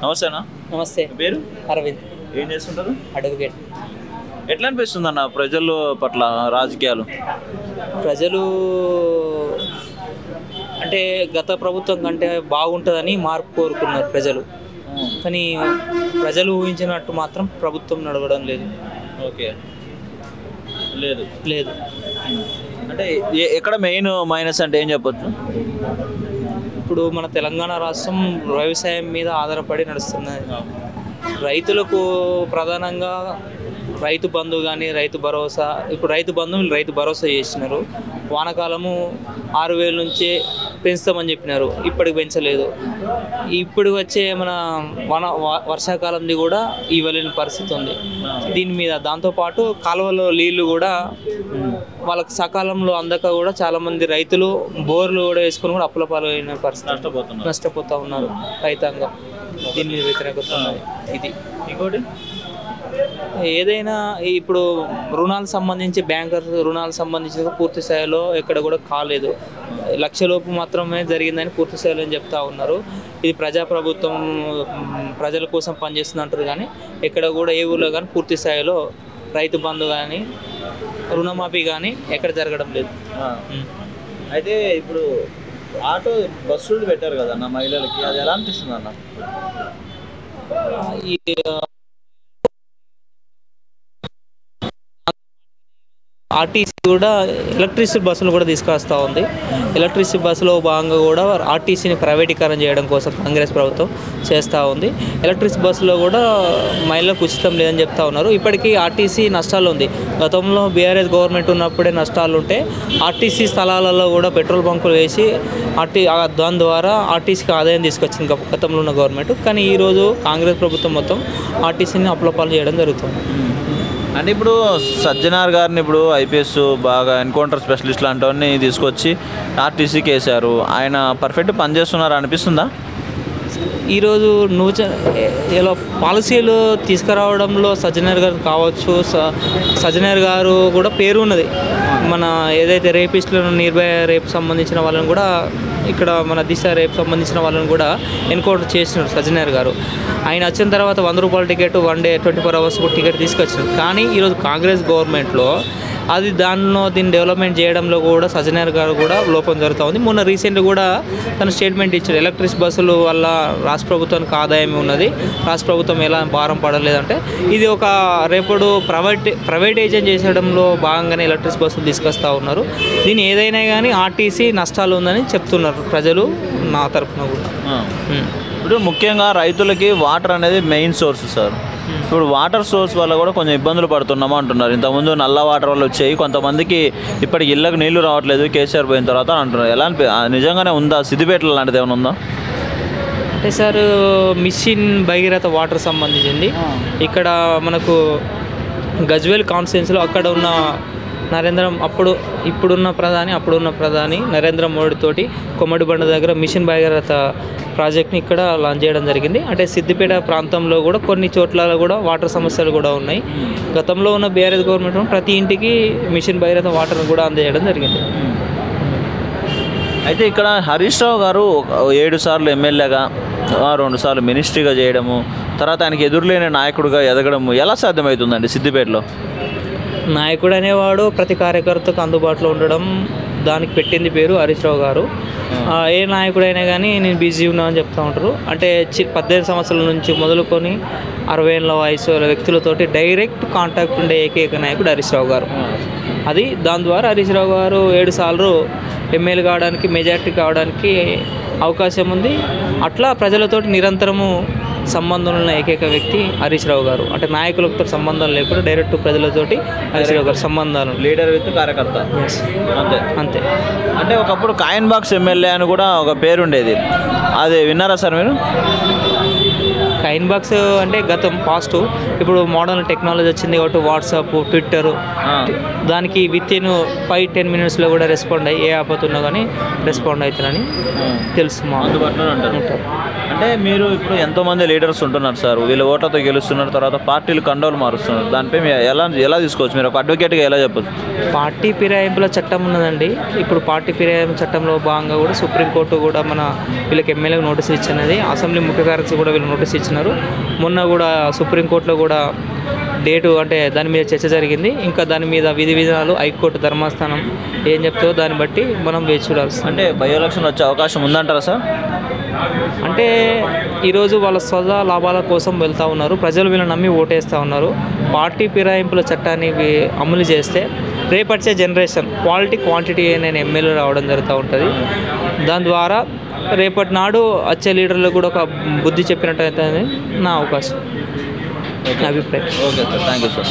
నమస్తేనా. నమస్తే. పేరు అరవింద్. ఏం చేస్తుంటారు? అడ్వకేట్. ఎట్లా అనిపిస్తుంది అన్న ప్రజల పట్ల రాజకీయాలు? ప్రజలు అంటే గత ప్రభుత్వం కంటే బాగుంటుందని మార్పు కోరుకున్నారు ప్రజలు. కానీ ప్రజలు ఊహించినట్టు మాత్రం ప్రభుత్వం నడవడం లేదు. ఓకే, లేదు లేదు అంటే ఎక్కడ మెయిన్ మైనస్ అంటే ఏం చెప్పొచ్చు? ఇప్పుడు మన తెలంగాణ రాష్ట్రం వ్యవసాయం మీద ఆధారపడి నడుస్తున్నది. రైతులకు ప్రధానంగా రైతు బంధు కానీ రైతు భరోసా, ఇప్పుడు రైతు బంధు రైతు భరోసా చేసినారు. వానాకాలము 6,000 నుంచే పెంచుతామని చెప్పినారు, ఇప్పటికి పెంచలేదు. ఇప్పుడు వచ్చే మన వర్షాకాలంది కూడా ఇవ్వలేని పరిస్థితి ఉంది దీని మీద. దాంతోపాటు కాలువలో నీళ్లు కూడా వాళ్ళకి సకాలంలో అందక కూడా చాలామంది రైతులు బోర్లు కూడా వేసుకొని కూడా అప్పుల పాలైన పరిస్థితి, నష్టపోతూ ఉన్నారు రైతాంగం. దీని మీద వ్యతిరేకత ఉన్నది. ఇది ఇంకోటి ఏదైనా ఇప్పుడు రుణాలకు సంబంధించి బ్యాంకర్ రుణాలకు సంబంధించి పూర్తి స్థాయిలో ఎక్కడ కూడా కాలేదు. 1,00,000 లోపు మాత్రమే జరిగిందని పూర్తి స్థాయిలో చెప్తా ఉన్నారు. ఇది ప్రజాప్రభుత్వం ప్రజల కోసం పనిచేస్తుంది అంటారు, కానీ ఎక్కడ కూడా ఏ ఊళ్ళో కానీ పూర్తి స్థాయిలో రైతు బంధు కానీ రుణమాఫీ కానీ ఎక్కడ జరగడం లేదు. అయితే ఇప్పుడు ఆటో బస్సులు పెట్టారు కదా అన్న మహిళలకి, అది ఎలా అనిపిస్తుంది అన్న? ఈ ఆర్టీసీ కూడా ఎలక్ట్రిసిటీ బస్సులు కూడా తీసుకొస్తూ ఉంది. ఎలక్ట్రిసిటీ బస్సులో భాగంగా కూడా ఆర్టీసీని ప్రైవేటీకరణ చేయడం కోసం కాంగ్రెస్ ప్రభుత్వం చేస్తూ ఉంది. ఎలక్ట్రిసిటీ బస్సులో కూడా మహిళలకు ఉచితం లేదని చెప్తా ఉన్నారు. ఇప్పటికీ ఆర్టీసీ నష్టాలు ఉంది. గతంలో బీఆర్ఎస్ గవర్నమెంట్ ఉన్నప్పుడే నష్టాలు ఉంటే ఆర్టీసీ స్థలాలలో కూడా పెట్రోల్ బంకులు వేసి దాని ద్వారా ఆర్టీసీకి ఆదాయం తీసుకొచ్చింది గతంలో ఉన్న గవర్నమెంట్. కానీ ఈరోజు కాంగ్రెస్ ప్రభుత్వం మొత్తం ఆర్టీసీని అప్పులపాలు చేయడం జరుగుతుంది. అంటే ఇప్పుడు సజ్జనార్ గారిని ఇప్పుడు ఐపీఎస్ బాగా ఎన్కౌంటర్ స్పెషలిస్ట్ లాంటివన్నీ తీసుకొచ్చి ఆర్టీసీకి వేశారు. ఆయన పర్ఫెక్ట్ పనిచేస్తున్నారు అనిపిస్తుందా? ఈరోజు ఇలా పాలసీలు తీసుకురావడంలో సజ్జనార్ గారు కావచ్చు, సజ్జనార్ గారు కూడా పేరు ఉన్నది. మన ఏదైతే రేపిస్టులను నిర్భయ రేపు సంబంధించిన వాళ్ళని కూడా ఇక్కడ మన దిశ రేపు సంబంధించిన వాళ్ళని కూడా ఎన్కౌంటర్ చేసినారు సజ్జనార్ గారు. ఆయన వచ్చిన తర్వాత 100 రూపాయల టికెట్, 1 డే 24 అవర్స్ కూడా టికెట్ తీసుకొచ్చినారు. కానీ ఈరోజు కాంగ్రెస్ గవర్నమెంట్లో అది దీన్ని డెవలప్మెంట్ చేయడంలో కూడా సజ్జనార్ గారు కూడా లోపం జరుగుతూ ఉంది. మొన్న రీసెంట్గా కూడా తను స్టేట్మెంట్ ఇచ్చారు, ఎలక్ట్రిక్ బస్సులు వల్ల రాష్ట్ర ప్రభుత్వానికి ఆదాయం ఉన్నది, రాష్ట్ర ప్రభుత్వం ఎలా భారం పడలేదంటే ఇది ఒక రేపటి ప్రైవేటైజేషన్ చేసడంలో భాగంగానే ఎలక్ట్రిక్ బస్సులు తీసుకొస్తూ ఉన్నారు. దీన్ని ఏదైనా కానీ ఆర్టీసీ నష్టాలు ఉందని చెప్తున్నారు ప్రజలు, నా తరఫున కూడా. ఇప్పుడు ముఖ్యంగా రైతులకి వాటర్ అనేది మెయిన్ సోర్స్ సార్. ఇప్పుడు వాటర్ సోర్స్ వల్ల కూడా కొంచెం ఇబ్బందులు పడుతున్నామా అంటున్నారు. ఇంతకుముందు నల్ల వాటర్ వల్ల వచ్చాయి, కొంతమందికి ఇప్పటికి ఇళ్ళకి నీళ్లు రావట్లేదు కేసీఆర్ పోయిన తర్వాత అంటున్నారు. ఎలా నిజంగానే ఉందా? సిద్దిపేటలో లాంటిది ఏమైనా ఉందా? అంటే సార్ మిషన్ భగీరథ వాటర్ సంబంధించింది ఇక్కడ మనకు గజ్వేల్ కాన్స్టిట్యున్సీలో అక్కడ ఉన్న ఇప్పుడున్న ప్రధాని నరేంద్ర మోడీ తోటి కొమ్మడిబండ దగ్గర మిషన్ భగీరథ ప్రాజెక్ట్ని ఇక్కడ లాంచ్ చేయడం జరిగింది. అంటే సిద్దిపేట ప్రాంతంలో కూడా కొన్ని చోట్ల కూడా వాటర్ సమస్యలు కూడా ఉన్నాయి. గతంలో ఉన్న బీఆర్ఎస్ గవర్నమెంట్ ప్రతి ఇంటికి మిషన్ భగీరథ వాటర్ని కూడా అందజేయడం జరిగింది. అయితే ఇక్కడ హరీష్ రావు గారు 7 సార్లు ఎమ్మెల్యేగా, 2 సార్లు మినిస్ట్రీగా చేయడము, తర్వాత ఆయనకి ఎదురులేని నాయకుడిగా ఎదగడము ఎలా సాధ్యమవుతుందండి సిద్దిపేటలో? నాయకుడు అనేవాడు ప్రతి కార్యకర్తకు అందుబాటులో ఉండడం, దానికి పెట్టింది పేరు హరీష్ రావు గారు. ఏ నాయకుడైనా కానీ నేను బిజీ ఉన్నా అని చెప్తూ ఉంటారు. అంటే 18 సంవత్సరాల నుంచి మొదలుకొని 60 ఏళ్ళ వయసు వ్యక్తులతోటి డైరెక్ట్ కాంటాక్ట్ ఉండే ఏకైక నాయకుడు హరీష్ రావు గారు. దాని ద్వారా హరీష్ రావు గారు 7 సార్లు ఎమ్మెల్యే కావడానికి, మెజార్టీ కావడానికి అవకాశం ఉంది. అట్లా ప్రజలతోటి నిరంతరము సంబంధం ఉన్న ఏకైక వ్యక్తి హరీష్ రావు గారు. అంటే నాయకులతో సంబంధం లేకుండా డైరెక్ట్ ప్రజలతోటి హరీష్ రావు గారు సంబంధాలు. లీడర్ విత్ కార్యకర్త అంతే. అంటే ఒకప్పుడు కాయిన్ బాక్స్ ఎమ్మెల్యే అని కూడా ఒక పేరు ఉండేది, అది విన్నారా సార్ మీరు? కాయిన్ బాక్స్ అంటే గతం పాస్ట్, ఇప్పుడు మోడర్న్ టెక్నాలజీ వచ్చింది కాబట్టి వాట్సాప్, ట్విట్టర్, దానికి విత్ ఇన్ 5-10 మినిట్స్లో కూడా రెస్పాండ్ అయ్యి ఏ ఆపత్తున్నా కానీ రెస్పాండ్ అవుతారని తెలుసు. మా అందుబాటులో ఉంటారు. అంటే మీరు ఇప్పుడు ఎంతోమంది లీడర్స్ ఉంటున్నారు సార్, వీళ్ళు ఓట్లతో గెలుస్తున్నారు, తర్వాత పార్టీలు కండోలు మారుస్తున్నారు, దానిపై మీరు ఎలా తీసుకోవచ్చు, మీరు ఒక అడ్వకేట్గా ఎలా చెప్పచ్చు? పార్టీ ఫిరాయింపుల చట్టం ఉన్నదండి. ఇప్పుడు పార్టీ ఫిరాయింపు చట్టంలో భాగంగా కూడా సుప్రీంకోర్టు కూడా మన వీళ్ళకి ఎమ్మెల్యేకి నోటీస్ ఇచ్చినది, అసెంబ్లీ ముఖ్య కార్యదర్శి కూడా వీళ్ళు నోటీస్ ఇచ్చినారు. మొన్న కూడా సుప్రీంకోర్టులో కూడా డేటు అంటే దాని మీద చర్చ జరిగింది. ఇంకా దాని మీద విధి విధానాలు హైకోర్టు ధర్మాస్థానం ఏం చెప్తుందో దాన్ని బట్టి మనం వేచి చూడాల్సి. అంటే బై ఎలక్షన్ వచ్చే అవకాశం ఉందంటారా సార్? అంటే ఈరోజు వాళ్ళ స్వదా లాభాల కోసం వెళ్తూ ఉన్నారు, ప్రజలు వీళ్ళని నమ్మి ఓటేస్తూ ఉన్నారు. పార్టీ ఫిరాయింపుల చట్టాన్ని అమలు చేస్తే రేపటిచే జనరేషన్ క్వాలిటీ క్వాంటిటీ అనే ఎమ్మెల్యే రావడం జరుగుతూ ఉంటుంది. దాని ద్వారా రేపటి నాడు వచ్చే లీడర్లకు కూడా ఒక బుద్ధి చెప్పినట్టు అయితే నా అవకాశం, నా అభిప్రాయం. Okay sir, thank you sir.